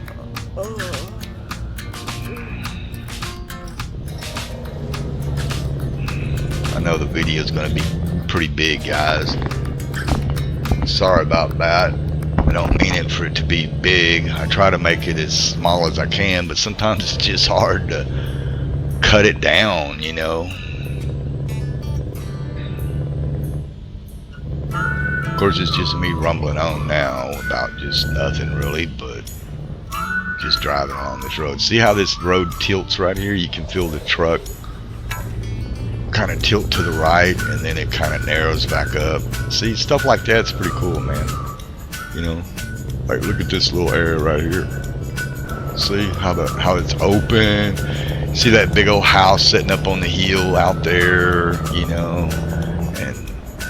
I know the video is going to be pretty big, guys. Sorry about that. I don't mean it for it to be big. I try to make it as small as I can, but sometimes it's just hard to cut it down, you know. Of course, it's just me rumbling on now about just nothing really, but just driving along this road. See how this road tilts right here? You can feel the truck kind of tilt to the right, and then it kind of narrows back up. See, stuff like that's pretty cool, man. You know, like look at this little area right here. See how it's open. See that big old house sitting up on the hill out there, you know, and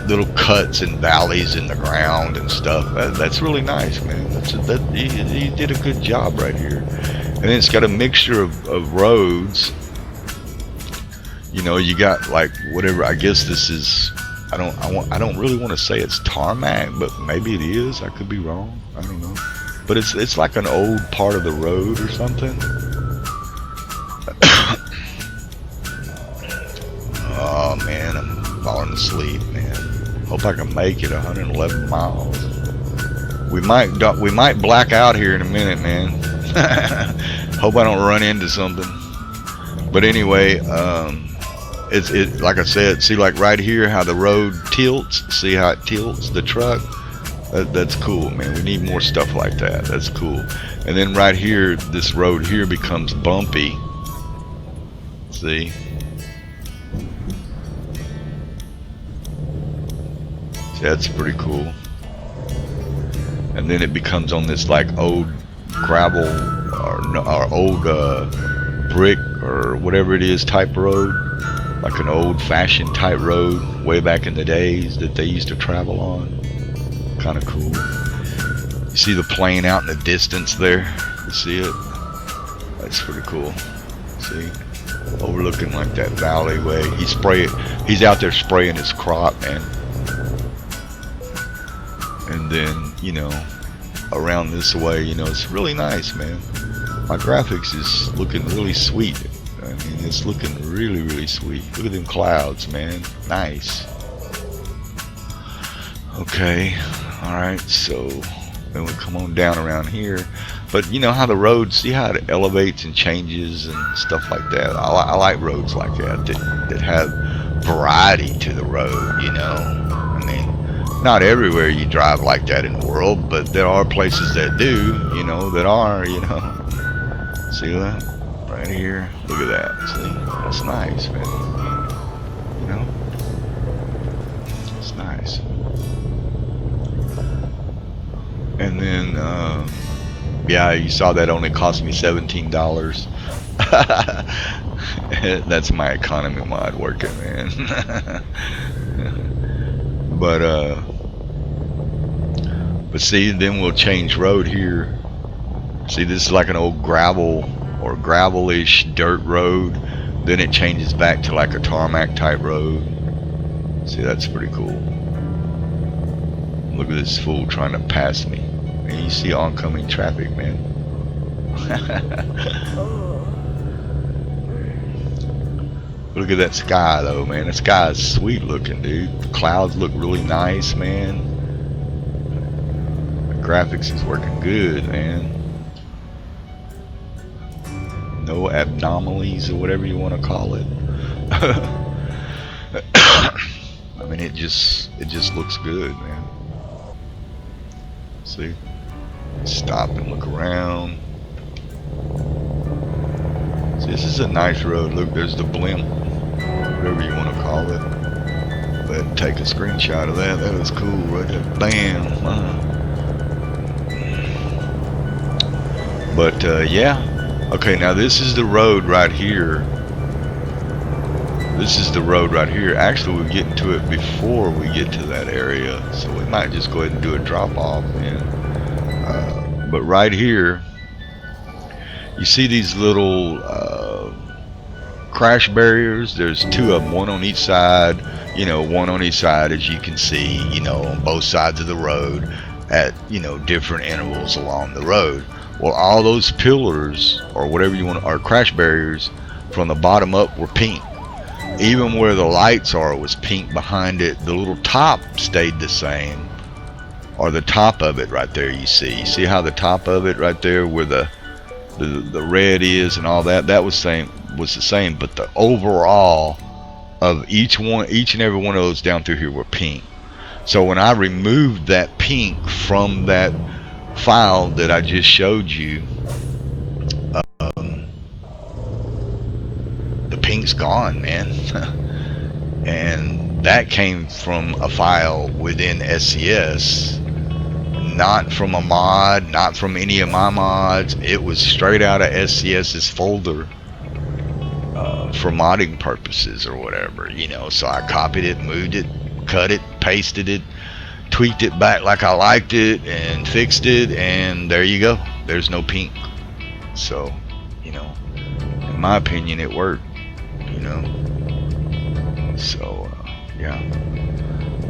little cuts and valleys in the ground and stuff. That's really nice, man. He did a good job right here. And then it's got a mixture of roads. You know, you got like whatever. I guess this is. I don't really want to say it's tarmac, but maybe it is. I could be wrong. I don't know. But it's like an old part of the road or something. Oh man, I'm falling asleep, man. Hope I can make it 111 miles. We might black out here in a minute, man. Hope I don't run into something. But anyway, it like I said, see like right here how the road tilts. See how it tilts the truck. That's cool, man. We need more stuff like that. That's cool. And then right here, this road here becomes bumpy. See? That's pretty cool. And then it becomes on this like old gravel or old brick or whatever it is type road, like an old-fashioned type road way back in the days that they used to travel on. Kind of cool. You see the plane out in the distance there? You see it? That's pretty cool. See? Overlooking like that alleyway. He's out there spraying his crop, man. And then, you know, around this way, you know, it's really nice, man. My graphics is looking really sweet. I mean, it's looking really, really sweet. Look at them clouds, man. Nice. Okay, alright, so then we come on down around here. But you know how the road, see how it elevates and changes and stuff like that? I like roads like that have variety to the road, you know? I mean, not everywhere you drive like that in the world, but there are places that do, you know, that are, you know. See that? Right here. Look at that. See? That's nice, man. You know? It's nice. And then, yeah, you saw that only cost me $17. That's my economy mod working, man. But see, then we'll change road here. See, this is like an old gravel or gravel-ish dirt road. Then it changes back to like a tarmac type road. See, that's pretty cool. Look at this fool trying to pass me. And you see oncoming traffic, man. Look at that sky though, man. The sky is sweet looking, dude. The clouds look really nice, man. The graphics is working good, man. No abnormalities or whatever you want to call it. I mean, it just looks good, man. See? Stop and look around. See, this is a nice road. Look, there's the blimp, whatever you want to call it. Go ahead and take a screenshot of that. That was cool, right there. Bam. But yeah. Okay, now this is the road right here. This is the road right here. Actually, we're getting to it before we get to that area, so we might just go ahead and do a drop off, man. But right here, you see these little crash barriers. There's two of them, one on each side. You know, one on each side, as you can see. You know, on both sides of the road, at different intervals along the road. Well, all those pillars or whatever you want, are crash barriers from the bottom up were pink. Even where the lights are was pink behind it. The little top stayed the same, or the top of it right there. You see how the top of it right there, where the red is and all that, that was the same. But the overall of each and every one of those down through here were pink. So when I removed that pink from that file that I just showed you, the pink's gone, man. And that came from a file within SCS, not from a mod, not from any of my mods. It was straight out of SCS's folder for modding purposes or whatever, so I copied it, moved it, cut it, pasted it, tweaked it back like I liked it, and fixed it, and there you go. There's no pink. So, in my opinion, it worked. So, yeah.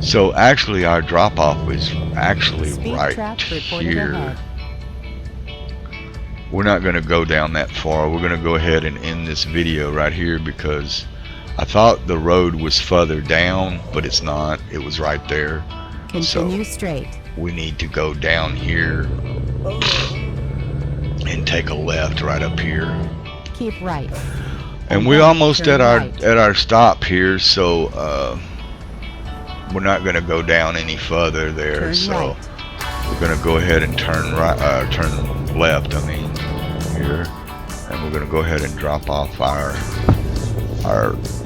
So actually, our drop off was actually right here. We're not going to go down that far. We're going to go ahead and end this video right here, because I thought the road was further down, but it's not. It was right there. Continue straight. We need to go down here and take a left right up here. Keep right. And we're almost at our stop here, so we're not going to go down any further there. Turn so right. We're going to go ahead and turn right, turn left. I mean, here, and we're going to go ahead and drop off our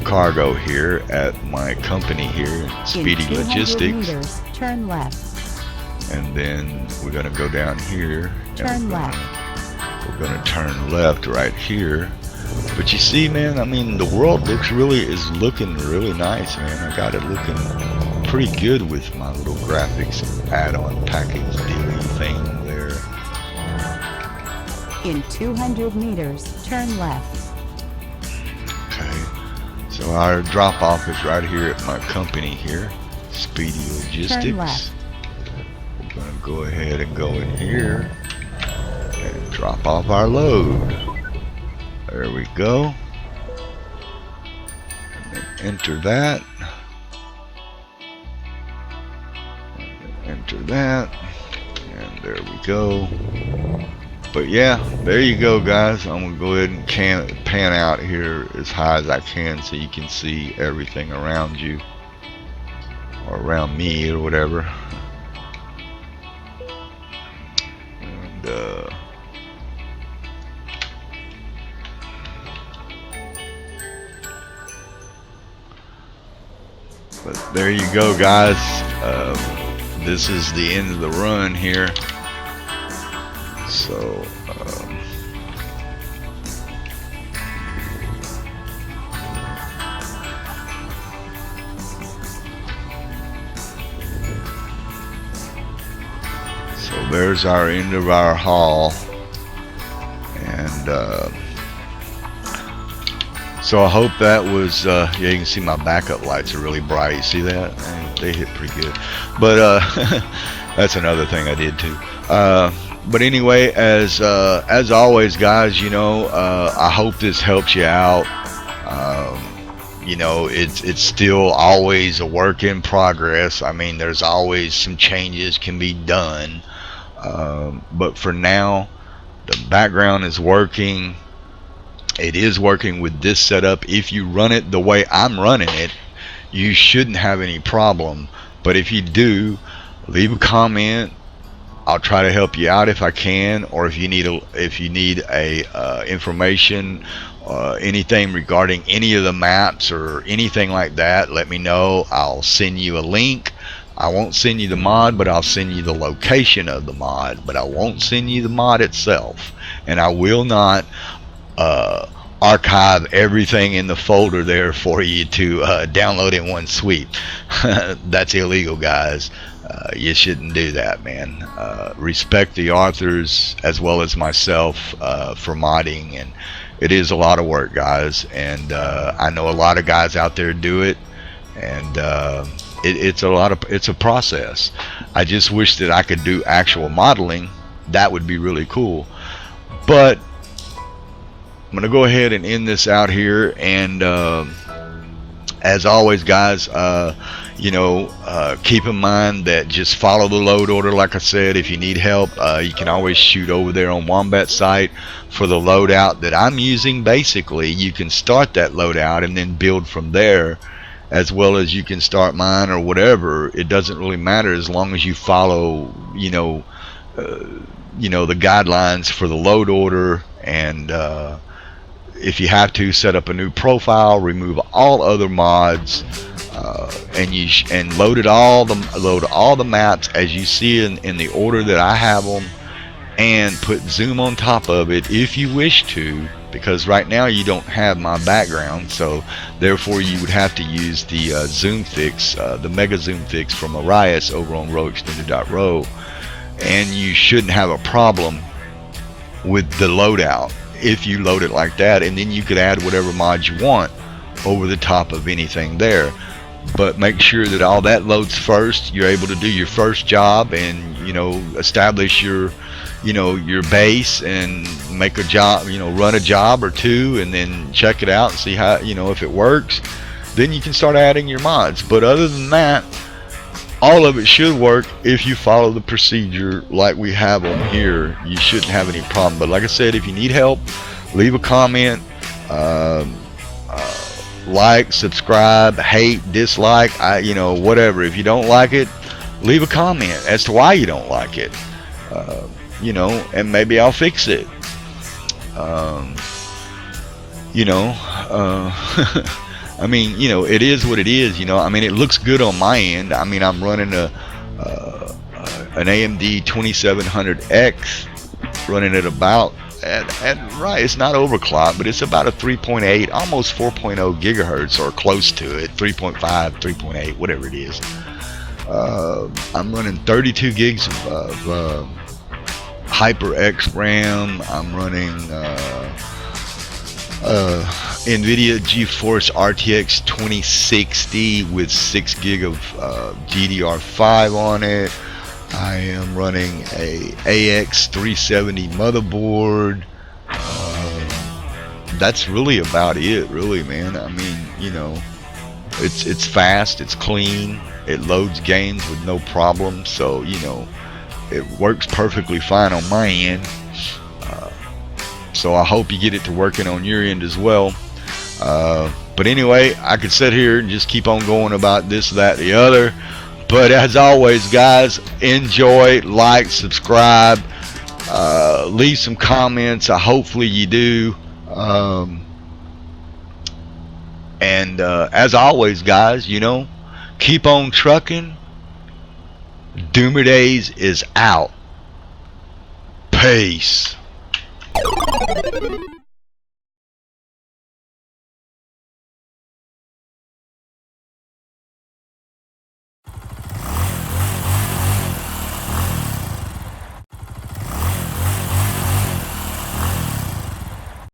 cargo here at my company here, Speedy Logistics. Meters, turn left. And then we're going to go down here. Turn left. We're going to turn left right here. But you see, man, I mean, the world is looking really nice, man. I got it looking pretty good with my little graphics add-on package dealing thing there. In 200 meters, turn left. Okay. So our drop-off is right here at my company here, Speedy Logistics. Turn left. We're going to go ahead and go in here and drop off our load. There we go. enter that. Enter that. And there we go. But yeah, there you go, guys. I'm gonna go ahead and pan out here as high as I can so you can see everything around you, or around me, or whatever. And but there you go, guys. This is the end of the run here. So so there's our end of our haul, and so I hope that was yeah, you can see my backup lights are really bright. You see that? They hit pretty good, but that's another thing I did too. But anyway, as always, guys, you know, I hope this helps you out. You know, it's still always a work in progress. I mean, there's always some changes can be done, but for now, the background is working. It is working with this setup. If you run it the way I'm running it, you shouldn't have any problem. But if you do, leave a comment. I'll try to help you out if I can, or if you need a information, anything regarding any of the maps or anything like that, let me know. I'll send you a link. I won't send you the mod, but I'll send you the location of the mod, but I won't send you the mod itself. And I will not archive everything in the folder there for you to download in one sweep. That's illegal, guys. You shouldn't do that, man. Respect the authors as well as myself for modding, and it is a lot of work, guys, and I know a lot of guys out there do it, and it's a process. I just wish that I could do actual modeling. That would be really cool. But I'm gonna go ahead and end this out here, and as always, guys, you know, keep in mind that just follow the load order. Like I said, if you need help, you can always shoot over there on Wombat's site for the loadout that I'm using. Basically, you can start that loadout and then build from there, as well as you can start mine or whatever. It doesn't really matter as long as you follow, you know, the guidelines for the load order, and if you have to, set up a new profile, remove all other mods, and load all the maps as you see in the order that I have them, and put zoom on top of it if you wish to, because right now you don't have my background, so therefore you would have to use the zoom fix, the mega zoom fix from Arias over on rowextended.ro, and you shouldn't have a problem with the loadout if you load it like that, and then you could add whatever mods you want over the top of anything there. But make sure that all that loads first. You're able to do your first job, and you know, establish your your base, and make a job, run a job or two, and then check it out and see how, if it works. Then you can start adding your mods. But other than that, all of it should work if you follow the procedure like we have them here. You shouldn't have any problem. But like I said, if you need help, leave a comment, like, subscribe, hate, dislike, whatever. If you don't like it, leave a comment as to why you don't like it, and maybe I'll fix it. I mean, it is what it is. I mean, it looks good on my end. I mean, I'm running an AMD 2700X, running at about right, it's not overclocked, but it's about a 3.8, almost 4.0 gigahertz, or close to it, 3.5, 3.8, whatever it is. I'm running 32 gigs of HyperX RAM. I'm running NVIDIA GeForce RTX 2060 with 6 gig of DDR5 on it. I am running a AX370 motherboard. That's really about it, really, man. I mean, It's fast, it's clean, it loads games with no problem. So you know, it works perfectly fine on my end. So I hope you get it to working on your end as well. But anyway, I could sit here and just keep on going about this, that, the other. But as always, guys, enjoy, like, subscribe, leave some comments. Hopefully you do. And as always, guys, you know, keep on trucking. dOOmERdaZE is out. Peace.